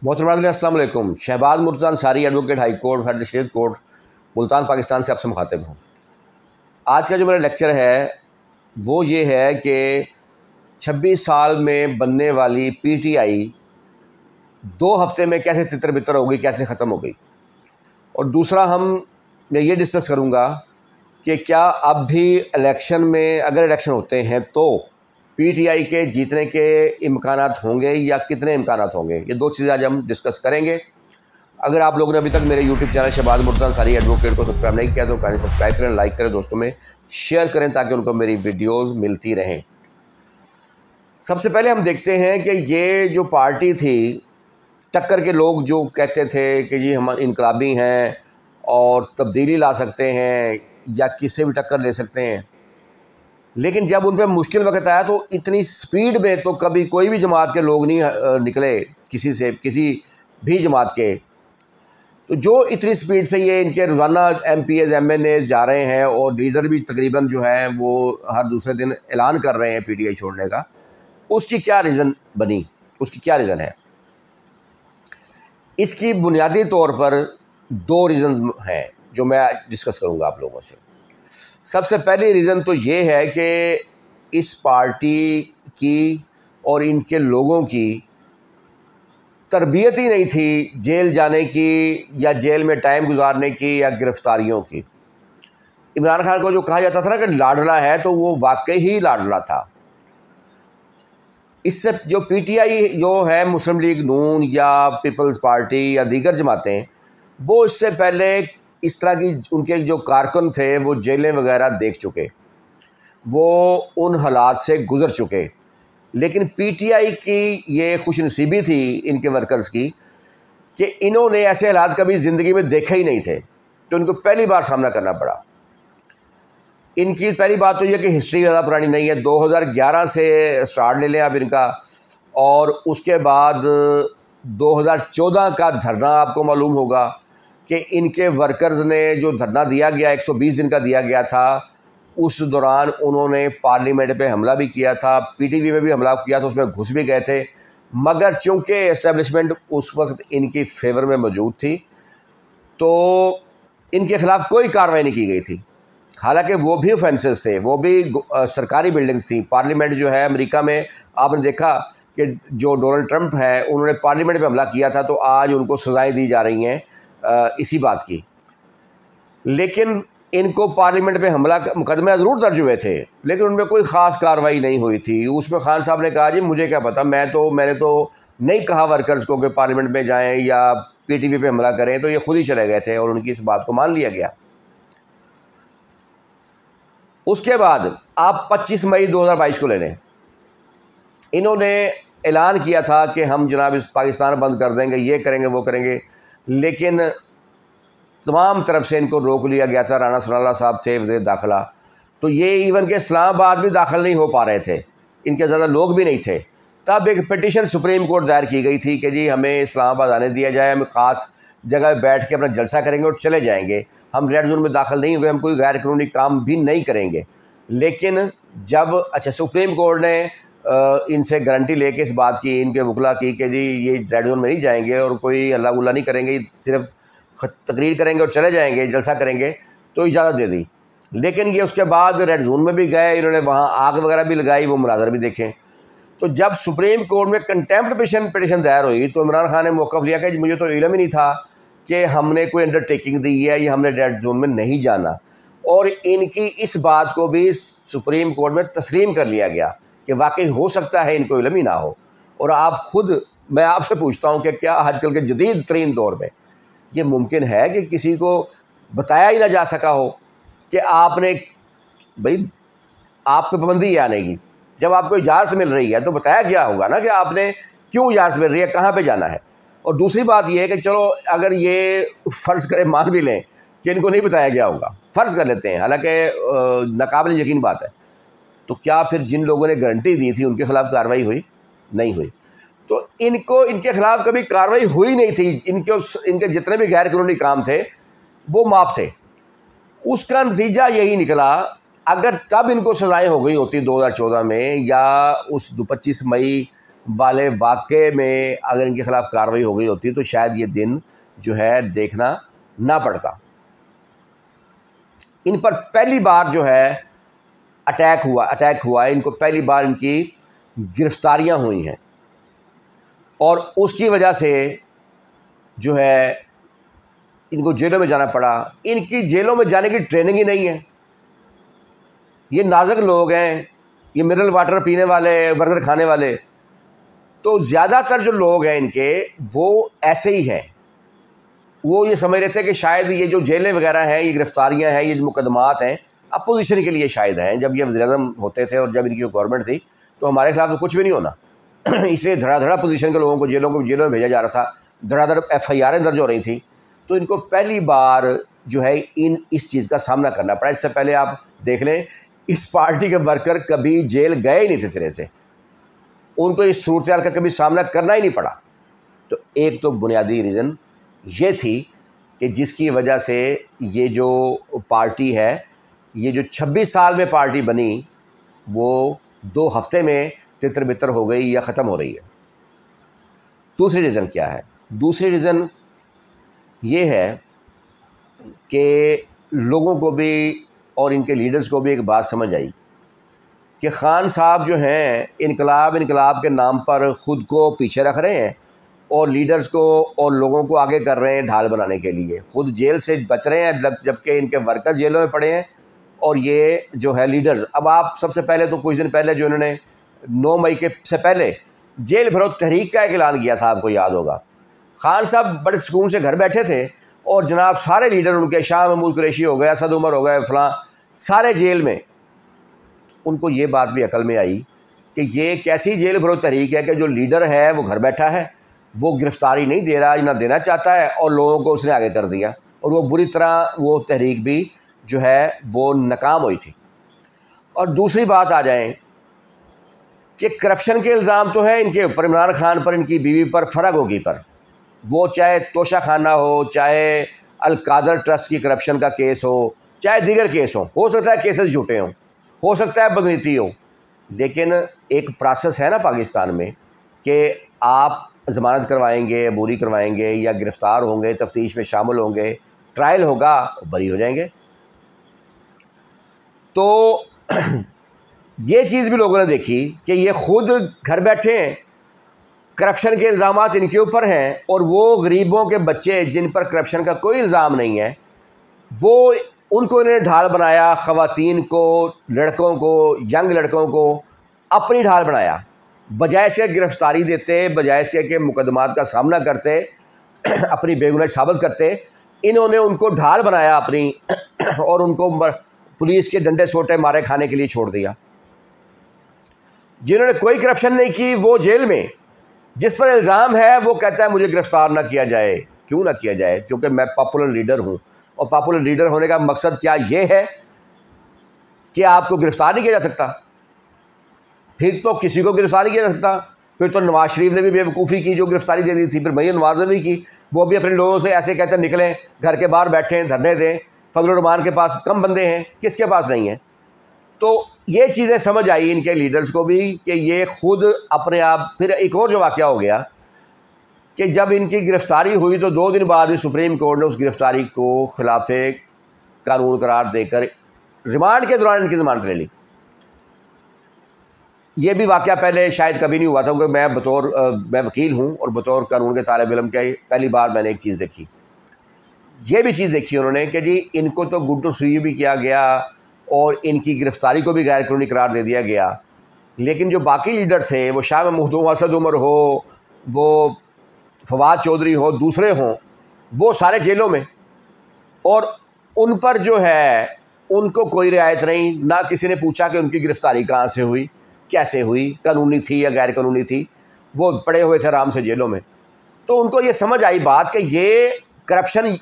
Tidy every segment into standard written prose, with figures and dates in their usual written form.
मोहतरम अस्सलाम वालेकुम। Shahbaz Murtaza Ansari advocate high court federal magistrate court Multan Pakistan से आपसे मुखातिब हूँ। आज का जो मेरा लेक्चर है वो ये है कि 26 साल में बनने वाली पीटीआई 2 हफ्ते में कैसे तितर बितर हो गई, कैसे ख़त्म हो गई। और दूसरा मैं ये डिस्कस करूँगा कि क्या अब भी इलेक्शन में, अगर इलेक्शन होते हैं तो पीटीआई के जीतने के इम्कानात होंगे या कितने इम्कानात होंगे। ये 2 चीज़ें आज हम डिस्कस करेंगे। अगर आप लोगों ने अभी तक मेरे YouTube channel Shahbaz Murtaza Ansari advocate को सब्सक्राइब नहीं किया तो काइंडली सब्सक्राइब करें, लाइक करें, दोस्तों में शेयर करें ताकि उनको मेरी वीडियोस मिलती रहें। सबसे पहले हम देखते हैं कि ये जो पार्टी थी, टक्कर के लोग जो कहते थे कि जी हम इनकलाबी हैं और तब्दीली ला सकते हैं या किससे भी टक्कर ले सकते हैं, लेकिन जब उन पर मुश्किल वक्त आया तो इतनी स्पीड में तो कभी कोई भी जमात के लोग नहीं निकले, किसी भी जमात के। तो जो इतनी स्पीड से ये इनके रोज़ाना एमपीएज एमएनएज जा रहे हैं और लीडर भी तकरीबन जो हैं वो हर दूसरे दिन ऐलान कर रहे हैं पीटीआई छोड़ने का, उसकी क्या रीज़न बनी, उसकी क्या रीज़न है। इसकी बुनियादी तौर पर 2 रीज़न हैं जो मैं डिस्कस करूँगा आप लोगों से। सबसे पहली रीज़न तो ये है कि इस पार्टी की और इनके लोगों की तरबियत ही नहीं थी जेल जाने की या जेल में टाइम गुजारने की या गिरफ्तारियों की। इमरान खान को जो कहा जाता था ना कि लाडला है, तो वो वाकई ही लाडला था। इससे जो पीटीआई जो है, मुस्लिम लीग नून या पीपल्स पार्टी या दीगर जमातें, वो इससे पहले इस तरह की उनके जो कारकुन थे वो जेलें वगैरह देख चुके, वो उन हालात से गुज़र चुके। लेकिन पीटीआई की ये खुशनसीबी थी इनके वर्कर्स की कि इन्होंने ऐसे हालात कभी ज़िंदगी में देखे ही नहीं थे, तो इनको पहली बार सामना करना पड़ा। इनकी पहली बात तो ये कि हिस्ट्री ज़्यादा पुरानी नहीं है, 2011 से स्टार्ट ले लें आप इनका, और उसके बाद 2014 का धरना आपको मालूम होगा कि इनके वर्कर्स ने जो धरना दिया गया 120 दिन का दिया गया था, उस दौरान उन्होंने पार्लियामेंट पे हमला भी किया था, पीटीवी में भी हमला किया था, उसमें घुस भी गए थे। मगर चूँकि एस्टेब्लिशमेंट उस वक्त इनकी फेवर में मौजूद थी तो इनके ख़िलाफ़ कोई कार्रवाई नहीं की गई थी। हालांकि वो भी ऑफेंसेस थे, वो भी सरकारी बिल्डिंग्स थी। पार्लियामेंट जो है अमेरिका में, आपने देखा कि जो डोनाल्ड ट्रंप है उन्होंने पार्लियामेंट पे हमला किया था, तो आज उनको सज़ाएँ दी जा रही हैं इसी बात की। लेकिन इनको पार्लियामेंट पे हमला मुकदमे ज़रूर दर्ज हुए थे, लेकिन उनमें कोई ख़ास कार्रवाई नहीं हुई थी। उसमें खान साहब ने कहा जी मुझे क्या पता, मैंने तो नहीं कहा वर्कर्स को कि पार्लियामेंट में जाएं या पीटीवी पे हमला करें, तो ये खुद ही चले गए थे और उनकी इस बात को मान लिया गया। उसके बाद आप 25 मई 2022 को ले लें, इन्होंने ऐलान किया था कि हम जनाब इस पाकिस्तान बंद कर देंगे, ये करेंगे, वो करेंगे, लेकिन तमाम तरफ से इनको रोक लिया गया था। राना सनाउल्लाह साहब थे वज़ीर दाखिला, तो ये इवन के इस्लामाबाद भी दाखिल नहीं हो पा रहे थे, इनके ज़्यादा लोग भी नहीं थे। तब एक पिटीशन सुप्रीम कोर्ट दायर की गई थी कि जी हमें इस्लामाबाद आने दिया जाए, हम ख़ास जगह बैठ के अपना जलसा करेंगे और चले जाएंगे, हम रेड जोन में दाखिल नहीं होंगे, हम कोई गैर कानूनी काम भी नहीं करेंगे। लेकिन जब सुप्रीम कोर्ट ने इनसे गारंटी लेके इस बात की, इनके वकला की कि जी ये रेड जोन में नहीं जाएंगे और कोई अल्लाह गुल्ला नहीं करेंगे, सिर्फ तकरीर करेंगे और चले जाएंगे, जलसा करेंगे, तो इजाज़त दे दी। लेकिन ये उसके बाद रेड जोन में भी गए, इन्होंने वहाँ आग वगैरह भी लगाई, वो मुनाज़र भी देखें। तो जब सुप्रीम कोर्ट में कंटेम्प्ट पिटीशन दायर हुई तो इमरान खान ने मौक़िफ़ लिया कि मुझे तो इल्म ही नहीं था कि हमने कोई अंडरटेकिंग दी है या हमने रेड जोन में नहीं जाना। और इनकी इस बात को भी सुप्रीम कोर्ट में तस्लीम कर लिया गया कि वाकई हो सकता है इनको इल्म ही ना हो। और आप खुद, मैं आपसे पूछता हूँ कि क्या आजकल के जदीद तरीन दौर में ये मुमकिन है कि किसी को बताया ही ना जा सका हो कि आपने, भाई आप पे पाबंदी है आने की, जब आपको इजाज़त मिल रही है तो बताया गया होगा ना कि आपने क्यों इजाज़त मिल रही है, कहाँ पे जाना है। और दूसरी बात ये है कि चलो अगर ये फ़र्ज़ करें, मान भी लें कि इनको नहीं बताया गया होगा, फ़र्ज़ कर लेते हैं, हालांकि नाकाबिल यकीन बात है, तो क्या फिर जिन लोगों ने गारंटी दी थी उनके ख़िलाफ़ कार्रवाई हुई? नहीं हुई। तो इनके ख़िलाफ़ कभी कार्रवाई हुई नहीं थी। इनके जितने भी गैर कानूनी काम थे वो माफ़ थे। उसका नतीजा यही निकला, अगर तब इनको सज़ाएँ हो गई होती 2014 में या उस 25 मई वाले वाक़े में अगर इनके ख़िलाफ़ कार्रवाई हो गई होती तो शायद ये दिन जो है देखना ना पड़ता। इन पर पहली बार जो है अटैक हुआ है, इनको पहली बार इनकी गिरफ्तारियां हुई हैं और उसकी वजह से जो है इनको जेलों में जाना पड़ा। इनकी जेलों में जाने की ट्रेनिंग ही नहीं है। ये नाजुक लोग हैं, ये मिनरल वाटर पीने वाले, बर्गर खाने वाले, तो ज़्यादातर जो लोग हैं इनके वो ऐसे ही हैं। वो ये समझ रहे थे कि शायद ये जो जेलें वगैरह हैं, ये गिरफ्तारियां हैं, ये मुकदमात हैं अपोजिशन के लिए शायद हैं। जब ये वज़ीर-ए-आज़म होते थे और जब इनकी गवर्नमेंट थी तो हमारे खिलाफ तो कुछ भी नहीं होना इसलिए धड़ा पोजीशन के लोगों को जेलों में भेजा जा रहा था, धड़ाधड़ FIR दर्ज हो रही थी। तो इनको पहली बार जो है इस चीज़ का सामना करना पड़ा। इससे पहले आप देख लें, इस पार्टी के वर्कर कभी जेल गए ही नहीं थे सिरे से, उनको इस सूरत का कभी सामना करना ही नहीं पड़ा। तो एक तो बुनियादी रीज़न ये थी कि जिसकी वजह से ये जो पार्टी है, ये जो 26 साल में पार्टी बनी, वो 2 हफ्ते में तितर बितर हो गई या ख़त्म हो रही है। दूसरी रीज़न क्या है? दूसरी रीज़न ये है कि लोगों को भी और इनके लीडर्स को भी एक बात समझ आई कि खान साहब जो हैं इनकलाब के नाम पर ख़ुद को पीछे रख रहे हैं और लीडर्स को और लोगों को आगे कर रहे हैं ढाल बनाने के लिए। ख़ुद जेल से बच रहे हैं जबकि इनके वर्कर जेलों में पड़े हैं और ये जो है लीडर्स। अब आप सबसे पहले तो कुछ दिन पहले जो इन्होंने 9 मई के से पहले जेल भरो तहरीक का एक ऐलान किया था, आपको याद होगा। खान साहब बड़े सुकून से घर बैठे थे और जनाब सारे लीडर उनके, शाह महमूद कुरैशी हो गए, असद उमर हो गए, फलां, सारे जेल में। उनको ये बात भी अकल में आई कि ये कैसी जेल भरो तहरीक है कि जो लीडर है वो घर बैठा है, वो गिरफ्तारी नहीं दे रहा, ना देना चाहता है और लोगों को उसने आगे कर दिया और वो बुरी तरह वो तहरीक भी जो है वो नाकाम हुई थी। और दूसरी बात आ जाए कि करप्शन के इल्ज़ाम तो हैं इनके ऊपर, इमरान खान पर, इनकी बीवी पर, फ़र्क होगी पर, वो चाहे तोशा खाना हो, चाहे अल-कादर ट्रस्ट की करप्शन का केस हो, चाहे दीगर केस हो सकता है केसेस झूठे हों, हो सकता है बदनीति हो, लेकिन एक प्रोसेस है ना पाकिस्तान में कि आप ज़मानत करवाएंगे, अबूरी करवाएंगे या गिरफ़्तार होंगे, तफ्तीश में शामिल होंगे, ट्रायल होगा, बरी हो जाएंगे। तो ये चीज़ भी लोगों ने देखी कि ये ख़ुद घर बैठे हैं, करप्शन के इल्ज़ामात इनके ऊपर हैं और वो गरीबों के बच्चे जिन पर करप्शन का कोई इल्ज़ाम नहीं है, वो उनको इन्होंने ढाल बनाया, ख़वातीन को, लड़कों को, यंग लड़कों को अपनी ढाल बनाया। बजाय इसके गिरफ़्तारी देते, बजाय इसके कि मुकदमात का सामना करते, अपनी बेगुनाही साबित करते, इन्होंने उनको ढाल बनाया अपनी और उनको पुलिस के डंडे सोटे मारे खाने के लिए छोड़ दिया। जिन्होंने कोई करप्शन नहीं की वो जेल में, जिस पर इल्ज़ाम है वो कहता है मुझे गिरफ़्तार ना किया जाए। क्यों ना किया जाए? क्योंकि मैं पॉपुलर लीडर हूँ और पॉपुलर लीडर होने का मकसद क्या ये है कि आपको गिरफ़्तार नहीं किया जा सकता? फिर तो किसी को गिरफ़्तार नहीं किया जा सकता। फिर तो नवाज़ शरीफ ने भी बेवकूफ़ी की जो गिरफ़्तारी दे दी थी, फिर मरीम नवाज़ ने भी की, वो भी अपने लोगों से ऐसे कहते निकलें, घर के बाहर बैठें, धरने दें। फजल रहमान के पास कम बंदे हैं, किसके पास नहीं हैं? तो ये चीज़ें समझ आई इनके लीडर्स को भी कि ये ख़ुद अपने आप। फिर एक और जो वाक़या हो गया कि जब इनकी गिरफ़्तारी हुई तो 2 दिन बाद ही सुप्रीम कोर्ट ने उस गिरफ़्तारी को खिलाफ कानून करार देकर रिमांड के दौरान इनकी ज़मानत ले ली। ये भी वाक़या पहले शायद कभी नहीं हुआ था, क्योंकि मैं वकील हूँ और बतौर कानून के तालिब इल्म के पहली बार मैंने एक चीज़ देखी। ये भी चीज़ देखी उन्होंने कि जी इनको तो गुड्डू सुई भी किया गया और इनकी गिरफ़्तारी को भी गैर कानूनी करार दे दिया गया, लेकिन जो बाकी लीडर थे, वो शाह महमूद हो, असद उमर हो, वो फवाद चौधरी हो, दूसरे हों, वो सारे जेलों में और उन पर जो है उनको कोई रियायत नहीं। ना किसी ने पूछा कि उनकी गिरफ़्तारी कहाँ से हुई, कैसे हुई, कानूनी थी या गैर कानूनी थी, वो पड़े हुए थे आराम से जेलों में। तो उनको ये समझ आई बात कि ये करप्शन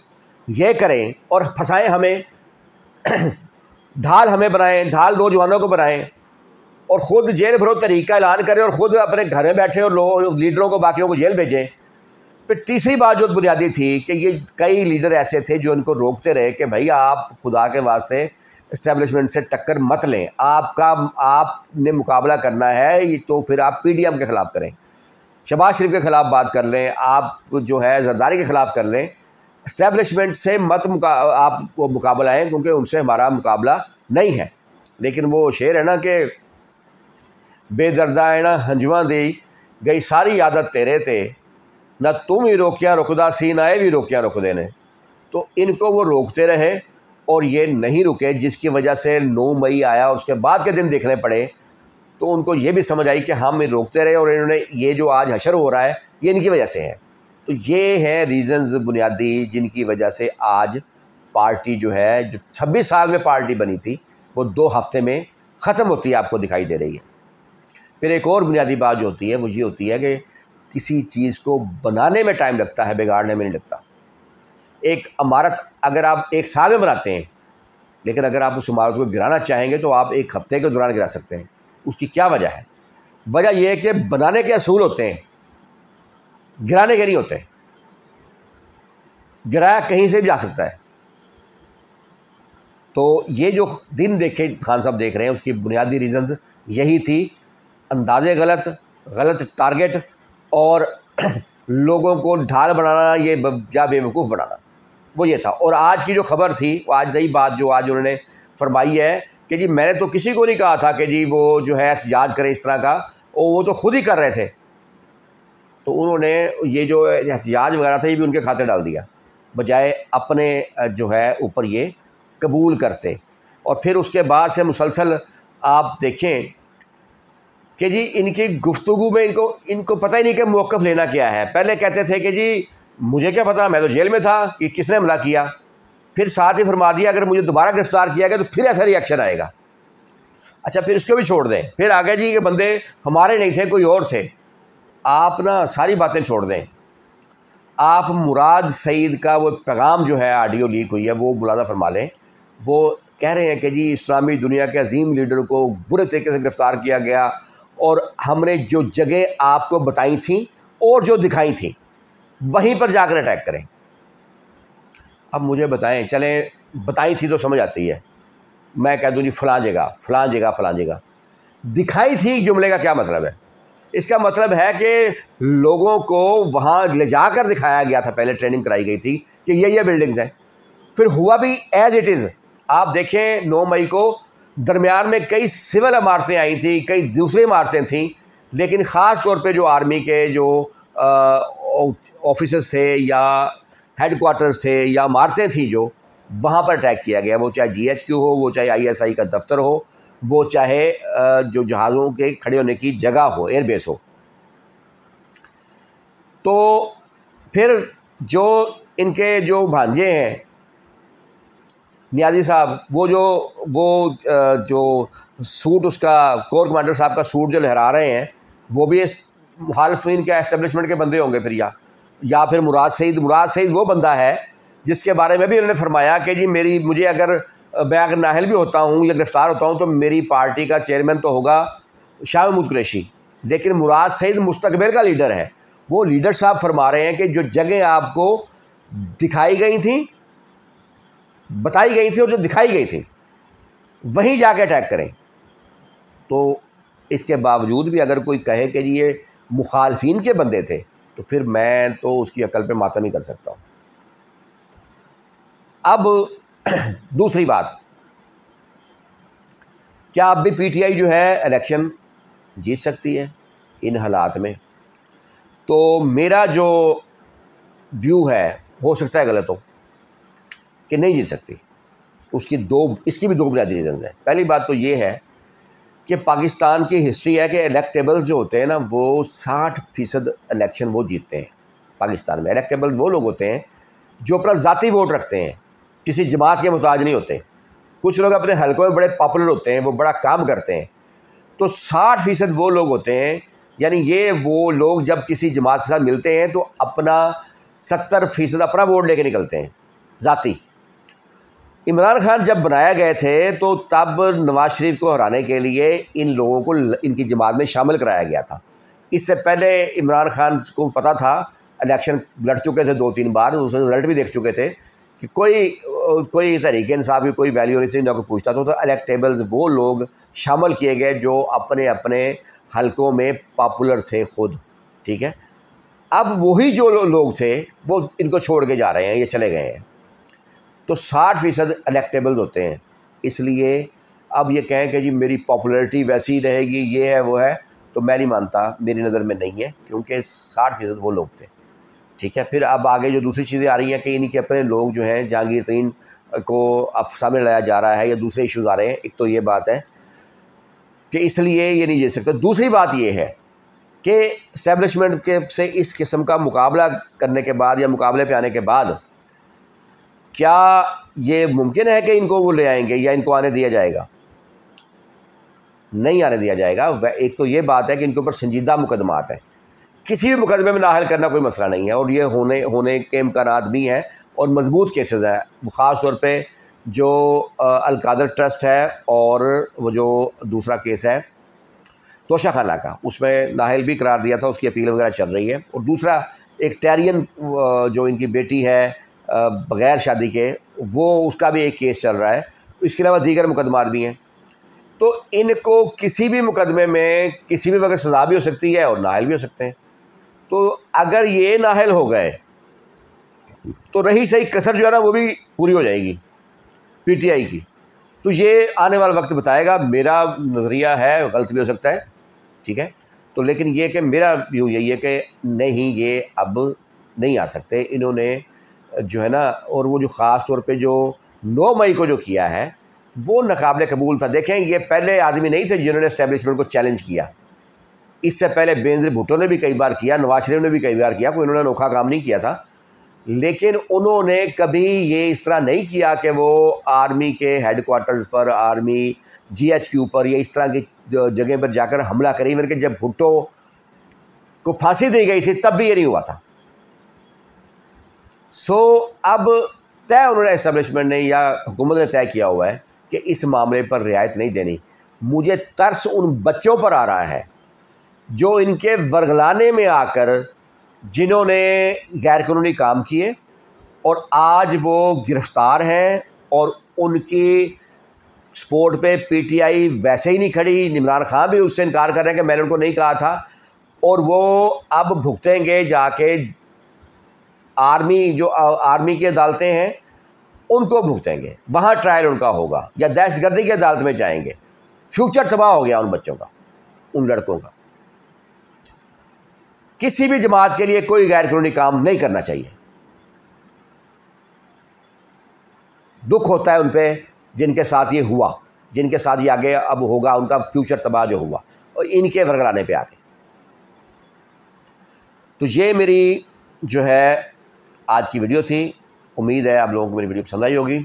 ये करें और फंसाएं हमें, ढाल हमें बनाएं, ढाल नौजवानों को बनाएं और ख़ुद जेल भरो तरीका ऐलान करें और ख़ुद अपने घर में बैठे और लोग लीडरों को, बाकियों को जेल भेजें। फिर तीसरी बात जो बुनियादी थी कि ये कई लीडर ऐसे थे जो इनको रोकते रहे कि भाई आप खुदा के वास्ते इस्टेब्लिशमेंट से टक्कर मत लें, आपने मुकाबला करना है ये तो फिर आप PDM के ख़िलाफ़ करें। शहबाज शरीफ के ख़िलाफ़ बात कर लें, आप जो है जरदारी के ख़िलाफ़ कर लें, इस्टेब्लिशमेंट से आप वो मुकाबला आएँ, क्योंकि उनसे हमारा मुकाबला नहीं है। लेकिन वो शेर है ना कि बेदर्दा है ना हंजवा दी गई सारी आदत तेरे थे, न तुम ही रोकियाँ रुकदा सी ना ये भी रोकियाँ रुकदे ने। तो इनको वो रोकते रहे और ये नहीं रुके, जिसकी वजह से 9 मई आया और उसके बाद के दिन देखने पड़े। तो उनको ये भी समझ आई कि हम रोकते रहे और इन्होंने ये जो आज हशर हो रहा है ये इनकी वजह से है। तो ये हैं रीज़न्स बुनियादी जिनकी वजह से आज पार्टी जो है, जो 26 साल में पार्टी बनी थी, वो 2 हफ्ते में ख़त्म होती है, आपको दिखाई दे रही है। फिर एक और बुनियादी बात जो होती है वो ये होती है कि किसी चीज़ को बनाने में टाइम लगता है, बिगाड़ने में नहीं लगता। एक इमारत अगर आप 1 साल में बनाते हैं, लेकिन अगर आप उस इमारत को गिराना चाहेंगे तो आप 1 हफ्ते के दौरान गिरा सकते हैं। उसकी क्या वजह है? वजह यह है कि बनाने के असूल होते हैं, गिराने के नहीं होते। गिराया कहीं से भी जा सकता है। तो ये जो दिन देखे खान साहब देख रहे हैं, उसकी बुनियादी रीज़न्स यही थी, अंदाज़े गलत टारगेट और लोगों को ढाल बनाना, ये या बेवकूफ़ बनाना, वो ये था। और आज की जो खबर थी, वो आज नई बात जो आज उन्होंने फरमाई है कि जी मैंने तो किसी को नहीं कहा था कि जी वो जो है एहतजाज करें इस तरह का, और वो तो खुद ही कर रहे थे। तो उन्होंने ये जो एहतजाज वगैरह था ये भी उनके खाते डाल दिया, बजाय अपने जो है ऊपर ये कबूल करते। और फिर उसके बाद से मुसलसल आप देखें कि जी इनकी गुफ्तगू में इनको पता ही नहीं कि मौक़िफ़ लेना क्या है। पहले कहते थे कि जी मुझे क्या पता, मैं तो जेल में था, कि किसने हमला किया। फिर साथ ही फरमा दिया अगर मुझे दोबारा गिरफ़्तार किया गया तो फिर ऐसा रिएक्शन आएगा। अच्छा, फिर इसको भी छोड़ दें, फिर आगे जी के बंदे हमारे नहीं थे, कोई और थे। आप ना सारी बातें छोड़ दें। आप मुराद सईद का वो पैगाम जो है, ऑडियो लीक हुई है, वो मुलाज़ा फरमा लें। वो कह रहे हैं कि जी इस्लामी दुनिया के अजीम लीडर को बुरे तरीके से गिरफ़्तार किया गया और हमने जो जगह आपको बताई थी और जो दिखाई थी वहीं पर जाकर अटैक करें। अब मुझे बताएं, चलें बताई थी तो समझ आती है, मैं कह दूँ जी फ़लाँ जगह दिखाई थी, जुमले का क्या मतलब है? इसका मतलब है कि लोगों को वहाँ ले जाकर दिखाया गया था, पहले ट्रेनिंग कराई गई थी कि ये बिल्डिंग्स हैं। फिर हुआ भी एज़ इट इज़। आप देखें 9 मई को दरमियान में कई सिविल इमारतें आई थी, कई दूसरी इमारतें थीं, लेकिन ख़ास तौर पे जो आर्मी के जो ऑफिसर्स थे या हेडक्वार्टर्स थे या इमारतें थी, जो वहाँ पर अटैक किया गया। वो चाहे GHQ हो, वो चाहे ISI का दफ्तर हो, वो चाहे जो जहाज़ों के खड़े होने की जगह हो, एयरबेस हो। तो फिर जो इनके जो भांजे हैं नियाज़ी साहब, वो जो सूट उसका कोर कमांडर साहब का सूट जो लहरा रहे हैं, वो भी मुखालिफिन के एस्टेब्लिशमेंट के बंदे होंगे फिर, या फिर मुराद सईद वो बंदा है जिसके बारे में भी उन्होंने फरमाया कि जी मुझे अगर मैं अगर नाहल भी होता हूँ या गिरफ़्तार होता हूँ तो मेरी पार्टी का चेयरमैन तो होगा शाह महमूद कुरैशी, लेकिन मुराद सईद मुस्तकबिल का लीडर है। वो लीडर साहब फरमा रहे हैं कि जो जगह आपको दिखाई गई थी, बताई गई थी और जो दिखाई गई थी वहीं जाके अटैक करें। तो इसके बावजूद भी अगर कोई कहे कि जी ये मुखालफिन के बंदे थे, तो फिर मैं तो उसकी अकल पे मातम ही कर सकता हूँ। अब दूसरी बात, क्या अब भी PTI जो है इलेक्शन जीत सकती है इन हालात में? तो मेरा जो व्यू है, हो सकता है गलत हो, कि नहीं जीत सकती। इसकी भी 2 बुनियादी रीज़न है। पहली बात तो ये है कि पाकिस्तान की हिस्ट्री है कि इलेक्टेबल्स जो होते हैं ना, वो 60% इलेक्शन वो जीतते हैं। पाकिस्तान में इलेक्टेबल्स वो लोग होते हैं जो अपना ज़ाती वोट रखते हैं, किसी जमात के मुताज नहीं होते। कुछ लोग अपने हलकों में बड़े पॉपुलर होते हैं, वो बड़ा काम करते हैं। तो 60% वो लोग होते हैं, यानी ये वो लोग जब किसी जमात के साथ मिलते हैं तो अपना 70% अपना वोट लेके निकलते हैं ज़ाती। इमरान खान जब बनाया गए थे तो तब नवाज शरीफ को हराने के लिए इन लोगों को इनकी जमात में शामिल कराया गया था। इससे पहले इमरान खान को पता था, इलेक्शन लड़ चुके थे 2-3 बार, उसके रिजल्ट भी देख चुके थे कि कोई तरीके इंसाफ की कोई वैल्यू नहीं थी, ना कोई पूछता तो इलेक्टेबल्स वो लोग शामिल किए गए जो अपने अपने हलकों में पॉपुलर थे खुद। ठीक है। अब वही जो लोग थे वो इनको छोड़ के जा रहे हैं, ये चले गए हैं, तो 60% इलेक्टेबल्स होते हैं। इसलिए अब ये कहें कि जी मेरी पॉपुलैरिटी वैसी ही रहेगी, ये है वो है, तो मैं नहीं मानता, मेरी नज़र में नहीं है, क्योंकि 60% वो लोग थे, ठीक है। फिर अब आगे जो दूसरी चीज़ें आ रही हैं कि इनके अपने लोग जो हैं जहांगीर तरीन को अब सामने लाया जा रहा है या दूसरे इश्यूज़ आ रहे हैं। एक तो ये बात है कि इसलिए ये नहीं जीत सकते। दूसरी बात ये है कि इस्टेब्लिशमेंट के से इस किस्म का मुकाबला करने के बाद या मुकाबले पे आने के बाद क्या ये मुमकिन है कि इनको वो ले आएंगे या इनको आने दिया जाएगा? नहीं आने दिया जाएगा। एक तो ये बात है कि इनके ऊपर संजीदा मुकदमात हैं, किसी भी मुकदमे में नाहल करना कोई मसला नहीं है, और ये होने के इम्कानात भी हैं और मजबूत केसेस हैं। ख़ास तौर पे जो अलकादर ट्रस्ट है और वो जो दूसरा केस है तोशा खाना का, उसमें नाहल भी करार दिया था, उसकी अपील वगैरह चल रही है। और दूसरा एक टैरियन जो इनकी बेटी है बग़ैर शादी के, वो उसका भी एक केस चल रहा है। इसके अलावा दीगर मुकदमात भी हैं। तो इनको किसी भी मुकदमे में किसी भी वक्त सज़ा भी हो सकती है और नाहल भी हो सकते हैं। तो अगर ये नाहल हो गए तो रही सही कसर जो है ना वो भी पूरी हो जाएगी पीटीआई की। तो ये आने वाला वक्त बताएगा। मेरा नज़रिया है, गलत भी हो सकता है, ठीक है। तो लेकिन ये कि मेरा व्यू यही है कि नहीं, ये अब नहीं आ सकते इन्होंने जो है ना। और वो जो ख़ास तौर पे जो 9 मई को जो किया है वो नाकाबिले कबूल था। देखें, ये पहले आदमी नहीं थे जिन्होंने इस्टेब्लिशमेंट को चैलेंज किया। इससे पहले बेनज़ीर भुट्टो ने भी कई बार किया, नवाज शरीफ ने भी कई बार किया, कोई उन्होंने अनोखा काम नहीं किया था। लेकिन उन्होंने कभी ये इस तरह नहीं किया कि वो आर्मी के हेडक्वार्टर्स पर, आर्मी GHQ पर या इस तरह की जगह पर जाकर हमला करें। मेरे के जब भुट्टो को फांसी दी गई थी तब भी ये नहीं हुआ था। सो अब तय उन्होंने इस्टेब्लिशमेंट ने या हुकूमत ने तय किया हुआ है कि इस मामले पर रियायत नहीं देनी। मुझे तरस उन बच्चों पर आ रहा है जो इनके वर्गलाने में आकर जिन्होंने गैरकानूनी काम किए और आज वो गिरफ़्तार हैं, और उनकी सपोर्ट पे पीटीआई वैसे ही नहीं खड़ी। इमरान खान भी उससे इनकार कर रहे हैं कि मैंने उनको नहीं कहा था, और वो अब भुगतेंगे जाके आर्मी, जो आर्मी की अदालतें हैं उनको भुगतेंगे, वहाँ ट्रायल उनका होगा, या दहशतगर्दी की अदालत में जाएंगे। फ्यूचर तबाह हो गया उन बच्चों का, उन लड़कों का। किसी भी जमात के लिए कोई गैरकानूनी काम नहीं करना चाहिए। दुख होता है उन पे जिनके साथ ये हुआ, जिनके साथ ये आगे अब होगा, उनका फ्यूचर तबाह जो हुआ और इनके वर्गलाने पे आके। तो ये मेरी जो है आज की वीडियो थी। उम्मीद है आप लोगों को मेरी वीडियो पसंद आई होगी।